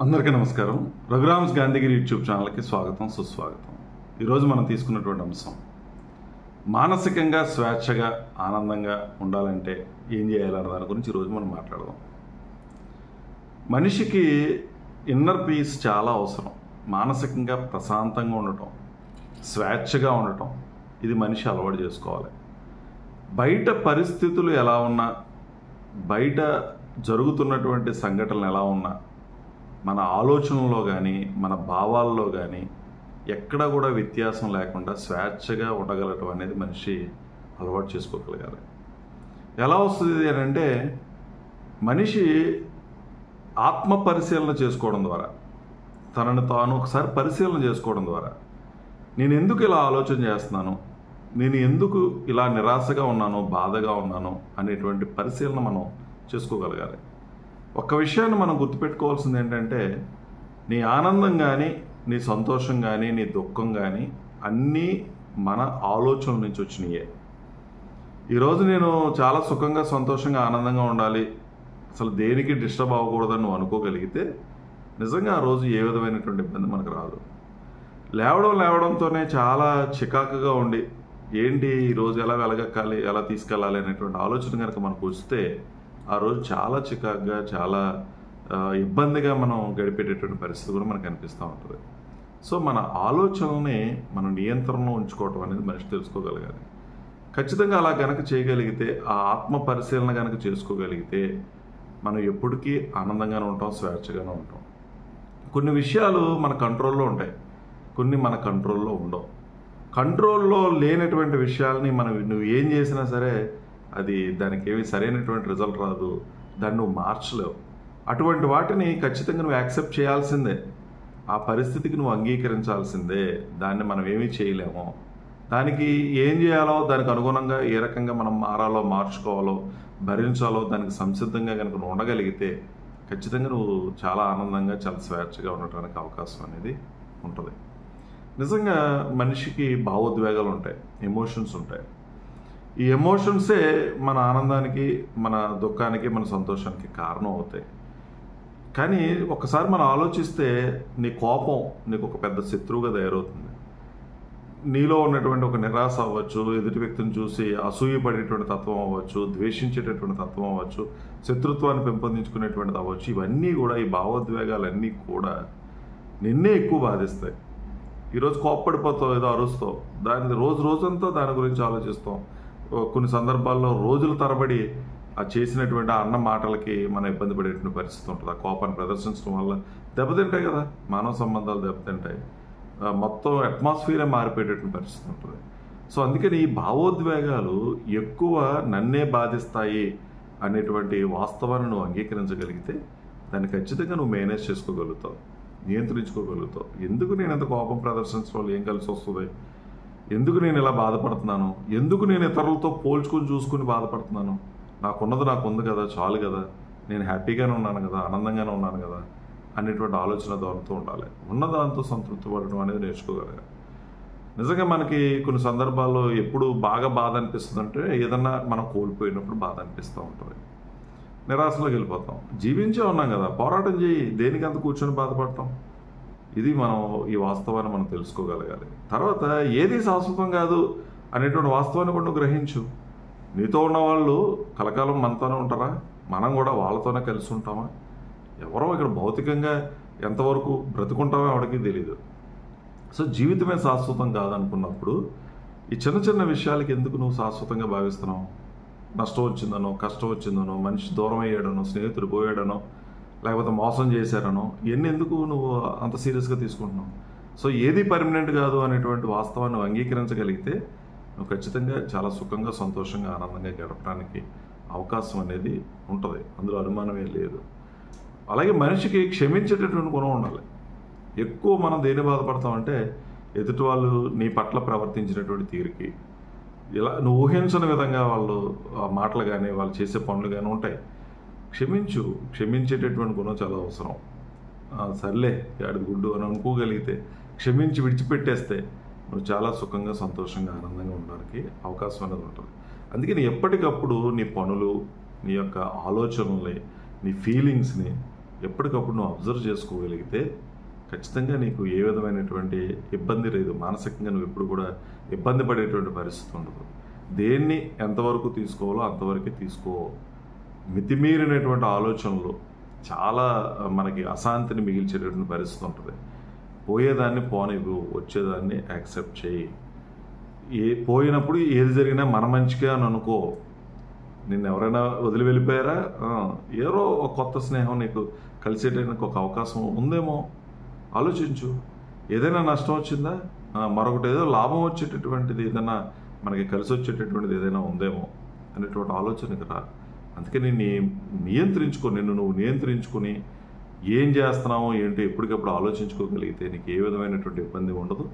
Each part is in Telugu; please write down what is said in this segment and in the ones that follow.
అందరికీ నమస్కారం. రఘురామ్స్ గాంధీగిరి యూట్యూబ్ ఛానల్కి స్వాగతం, సుస్వాగతం. ఈరోజు మనం తీసుకున్నటువంటి అంశం మానసికంగా స్వేచ్ఛగా ఆనందంగా ఉండాలంటే ఏం చేయాలన్న దాని గురించి ఈరోజు మనం మాట్లాడదాం. మనిషికి ఇన్నర్ పీస్ చాలా అవసరం. మానసికంగా ప్రశాంతంగా ఉండటం, స్వేచ్ఛగా ఉండటం, ఇది మనిషి అలవాటు చేసుకోవాలి. బయట పరిస్థితులు ఎలా ఉన్నా, బయట జరుగుతున్నటువంటి సంఘటనలు ఎలా ఉన్నా, మన ఆలోచనలో కానీ మన భావాల్లో కానీ ఎక్కడ కూడా వ్యత్యాసం లేకుండా స్వేచ్ఛగా ఉండగలగటం అనేది మనిషి అలవాటు చేసుకోగలగాలి. ఎలా వస్తుంది అని అంటే, మనిషి ఆత్మ పరిశీలన చేసుకోవడం ద్వారా, తనను తాను ఒకసారి పరిశీలన చేసుకోవడం ద్వారా, నేను ఎందుకు ఇలా ఆలోచన చేస్తున్నాను, నేను ఎందుకు ఇలా నిరాశగా ఉన్నాను, బాధగా ఉన్నాను అనేటువంటి పరిశీలన మనం చేసుకోగలగాలి. ఒక్క విషయాన్ని మనం గుర్తుపెట్టుకోవాల్సింది ఏంటంటే, నీ ఆనందం కానీ నీ సంతోషం కానీ నీ దుఃఖం కానీ అన్నీ మన ఆలోచనల నుంచి వచ్చినాయే. ఈరోజు నేను చాలా సుఖంగా సంతోషంగా ఆనందంగా ఉండాలి, అసలు దేనికి డిస్టర్బ్ అవ్వకూడదని నువ్వు అనుకోగలిగితే నిజంగా ఆ రోజు ఏ విధమైనటువంటి ఇబ్బంది మనకు రాదు. లేవడంతోనే చాలా చికాకుగా ఉండి ఏంటి ఈరోజు ఎలా వెలగక్కాలి, ఎలా తీసుకెళ్ళాలి అనేటువంటి ఆలోచన కనుక మనకు వస్తే ఆ రోజు చాలా చికాకుగా, చాలా ఇబ్బందిగా మనం గడిపేటటువంటి పరిస్థితి కూడా మనకు అనిపిస్తూ ఉంటుంది. సో మన ఆలోచనల్ని మనం నియంత్రణలో ఉంచుకోవటం అనేది మనిషి తెలుసుకోగలగాలి. ఖచ్చితంగా అలా కనుక చేయగలిగితే, ఆ ఆత్మ పరిశీలన కనుక చేసుకోగలిగితే మనం ఎప్పటికీ ఆనందంగానే ఉంటాం, స్వేచ్ఛగానే ఉంటాం. కొన్ని విషయాలు మన కంట్రోల్లో ఉంటాయి, కొన్ని మన కంట్రోల్లో ఉండవు. కంట్రోల్లో లేనటువంటి విషయాల్ని నువ్వు ఏం చేసినా సరే అది దానికి ఏమి సరైనటువంటి రిజల్ట్ రాదు, దాన్ని నువ్వు మార్చలేవు. అటువంటి వాటిని ఖచ్చితంగా నువ్వు యాక్సెప్ట్ చేయాల్సిందే, ఆ పరిస్థితికి నువ్వు అంగీకరించాల్సిందే. దాన్ని మనం ఏమీ చేయలేము. దానికి ఏం చేయాలో, దానికి అనుగుణంగా ఏ రకంగా మనం మారాలో, మార్చుకోవాలో, భరించాలో దానికి సంసిద్ధంగా కనుక నువ్వు ఉండగలిగితే ఖచ్చితంగా నువ్వు చాలా ఆనందంగా, చాలా స్వేచ్ఛగా ఉండటానికి అవకాశం అనేది ఉంటుంది. నిజంగా మనిషికి భావోద్వేగాలు ఉంటాయి, ఎమోషన్స్ ఉంటాయి. ఈ ఎమోషన్సే మన ఆనందానికి, మన దుఃఖానికి, మన సంతోషానికి కారణం అవుతాయి. కానీ ఒకసారి మనం ఆలోచిస్తే నీ కోపం నీకు ఒక పెద్ద శత్రువుగా తయారవుతుంది. నీలో ఉన్నటువంటి ఒక నిరాశ అవ్వచ్చు, ఎదుటి వ్యక్తిని చూసి అసూయపడేటువంటి తత్వం అవ్వచ్చు, ద్వేషించేటటువంటి తత్వం అవ్వచ్చు, శత్రుత్వాన్ని పెంపొందించుకునేటువంటిది అవ్వచ్చు. ఇవన్నీ కూడా, ఈ భావోద్వేగాలన్నీ కూడా నిన్నే ఎక్కువ బాధిస్తాయి. ఈరోజు కోప్పడిపోతావు, ఏదో అరుస్తావు, రోజంతా దాని గురించి ఆలోచిస్తాం. కొన్ని సందర్భాల్లో రోజుల తరబడి ఆ చేసినటువంటి ఆ అన్న మాటలకి మనం ఇబ్బంది పడేటువంటి పరిస్థితి ఉంటుంది. ఆ కోపాన్ని ప్రదర్శించడం వల్ల దెబ్బతింటాయి కదా, మానవ సంబంధాలు దెబ్బతింటాయి, మొత్తం అట్మాస్ఫియరే మారిపోయేటటువంటి పరిస్థితి ఉంటుంది. సో అందుకని ఈ భావోద్వేగాలు ఎక్కువ నన్నే బాధిస్తాయి అనేటువంటి వాస్తవాన్ని నువ్వు అంగీకరించగలిగితే దాన్ని ఖచ్చితంగా నువ్వు మేనేజ్ చేసుకోగలుగుతావు, నియంత్రించుకోగలుగుతావు. ఎందుకు నేను ఎంత కోపం ప్రదర్శించడం వల్ల ఏం కలిసి వస్తుంది, ఎందుకు నేను ఇలా బాధపడుతున్నాను, ఎందుకు నేను ఇతరులతో పోల్చుకొని చూసుకుని బాధపడుతున్నాను, నాకున్నది నాకు ఉంది కదా, చాలు కదా, నేను హ్యాపీగానే ఉన్నాను కదా, ఆనందంగానే ఉన్నాను కదా అనేటువంటి ఆలోచన ధోరణితో ఉండాలి. ఉన్నదాంతో సంతృప్తి పడడం అనేది నేర్చుకోగలగాలి. నిజంగా మనకి కొన్ని సందర్భాల్లో ఎప్పుడు బాగా బాధ అనిపిస్తుంది అంటే, ఏదన్నా మనం కోల్పోయినప్పుడు బాధ అనిపిస్తూ ఉంటుంది, నిరాశలోకి వెళ్ళిపోతాం. జీవించే ఉన్నాం కదా, పోరాటం చేయి, దేనికి అంత కూర్చొని బాధపడతాం. ఇది మనం ఈ వాస్తవాన్ని మనం తెలుసుకోగలగాలి. తర్వాత ఏది శాశ్వతం కాదు అనేటువంటి వాస్తవాన్ని కూడా నువ్వు గ్రహించు. నీతో ఉన్న వాళ్ళు కలకాలం మనతోనే ఉంటారా, మనం కూడా వాళ్ళతోనే కలిసి ఉంటామా? ఎవరో ఇక్కడ భౌతికంగా ఎంతవరకు బ్రతుకుంటామో ఎవరికి తెలియదు. సో జీవితమే శాశ్వతం కాదనుకున్నప్పుడు ఈ చిన్న చిన్న విషయాలకి ఎందుకు నువ్వు శాశ్వతంగా భావిస్తున్నావు? నష్టం వచ్చిందనో, కష్టం వచ్చిందనో, మనిషి దూరం అయ్యాడనో, స్నేహితుడు పోయాడనో, లేకపోతే మోసం చేశారనో, ఇవన్నీ ఎందుకు నువ్వు అంత సీరియస్గా తీసుకుంటున్నావు? సో ఏది పర్మనెంట్ కాదు అనేటువంటి వాస్తవాన్ని నువ్వు అంగీకరించగలిగితే నువ్వు ఖచ్చితంగా చాలా సుఖంగా, సంతోషంగా, ఆనందంగా గడపడానికి అవకాశం అనేది ఉంటుంది, అందులో అనుమానమే లేదు. అలాగే మనిషికి క్షమించేటటువంటి గుణం ఉండాలి. ఎక్కువ మనం దేని బాధపడతామంటే, ఎదుటి వాళ్ళు నీ పట్ల ప్రవర్తించినటువంటి తీరుకి, ఇలా నువ్వు ఊహించని విధంగా వాళ్ళు మాటలు కానీ వాళ్ళు చేసే పనులు కానీ ఉంటాయి. క్షమించేటటువంటి గుణం చాలా అవసరం. సర్లే ఆడిది గుడ్డు అని అనుకోగలిగితే, క్షమించి విడిచిపెట్టేస్తే నువ్వు చాలా సుఖంగా, సంతోషంగా, ఆనందంగా ఉండడానికి అవకాశం అనేది ఉంటుంది. అందుకని ఎప్పటికప్పుడు నీ పనులు, నీ యొక్క ఆలోచనల్ని, నీ ఫీలింగ్స్ని ఎప్పటికప్పుడు నువ్వు అబ్జర్వ్ చేసుకోగలిగితే ఖచ్చితంగా నీకు ఏ విధమైనటువంటి ఇబ్బంది లేదు. మానసికంగా నువ్వు ఎప్పుడు కూడా ఇబ్బంది పడేటువంటి పరిస్థితి ఉండదు. దేన్ని ఎంతవరకు తీసుకోవాలో అంతవరకే తీసుకో. మితిమీరినటువంటి ఆలోచనలు చాలా మనకి అశాంతిని మిగిల్చేటటువంటి పరిస్థితి ఉంటుంది. పోయేదాన్ని పోనివ్వు, వచ్చేదాన్ని యాక్సెప్ట్ చేయి. పోయినప్పుడు ఏది జరిగినా మన మంచిగా అని అనుకో. నిన్ను ఎవరైనా వదిలి వెళ్ళిపోయారా, ఏదో ఒక కొత్త స్నేహం నీకు కలిసేటానికి ఒక అవకాశం ఉందేమో, ఆలోచించు. ఏదైనా నష్టం వచ్చిందా, మరొకటి ఏదో లాభం వచ్చేటటువంటిది ఏదైనా మనకి కలిసి వచ్చేటటువంటిది ఏదైనా ఉందేమో అనేటువంటి ఆలోచనకి రా. అందుకే నిన్ను నువ్వు నియంత్రించుకొని ఏం చేస్తున్నావో ఏంటో ఎప్పటికప్పుడు ఆలోచించుకోగలిగితే నీకు ఏ విధమైనటువంటి ఇబ్బంది ఉండదు.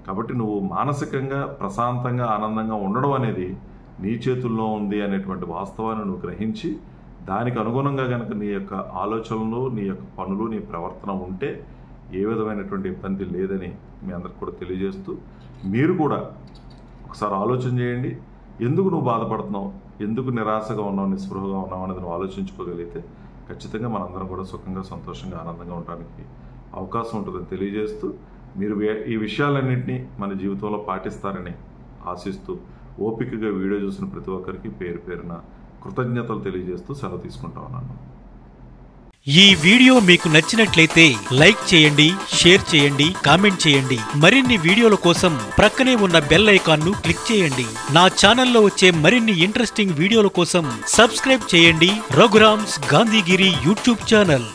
కాబట్టి నువ్వు మానసికంగా ప్రశాంతంగా ఆనందంగా ఉండడం అనేది నీ చేతుల్లో ఉంది అనేటువంటి వాస్తవాన్ని నువ్వు గ్రహించి దానికి అనుగుణంగా కనుక నీ యొక్క ఆలోచనలు, నీ యొక్క పనులు, నీ ప్రవర్తన ఉంటే ఏ విధమైనటువంటి ఇబ్బంది లేదని మీ అందరికి కూడా తెలియజేస్తూ, మీరు కూడా ఒకసారి ఆలోచన చేయండి. ఎందుకు నువ్వు బాధపడుతున్నావు, ఎందుకు నిరాశగా ఉన్నావు, నిస్పృహగా ఉన్నావు అనేది నువ్వు ఆలోచించుకోగలిగితే ఖచ్చితంగా మనందరం కూడా సుఖంగా, సంతోషంగా, ఆనందంగా ఉండడానికి అవకాశం ఉంటుందని తెలియజేస్తూ, మీరు ఈ విషయాలన్నింటినీ మన జీవితంలో పాటిస్తారని ఆశిస్తూ, ఓపికగా వీడియో చూసిన ప్రతి ఒక్కరికి పేరు పేరున కృతజ్ఞతలు తెలియజేస్తూ సెలవు తీసుకుంటా ఉన్నాను. ఈ వీడియో మీకు నచ్చినట్లయితే లైక్ చేయండి, షేర్ చేయండి, కామెంట్ చేయండి. మరిన్ని వీడియోల కోసం ప్రక్కనే ఉన్న బెల్ ఐకాన్ ను క్లిక్ చేయండి. నా ఛానల్లో వచ్చే మరిన్ని ఇంట్రెస్టింగ్ వీడియోల కోసం సబ్స్క్రైబ్ చేయండి రఘురామ్స్ గాంధీగిరి యూట్యూబ్ ఛానల్.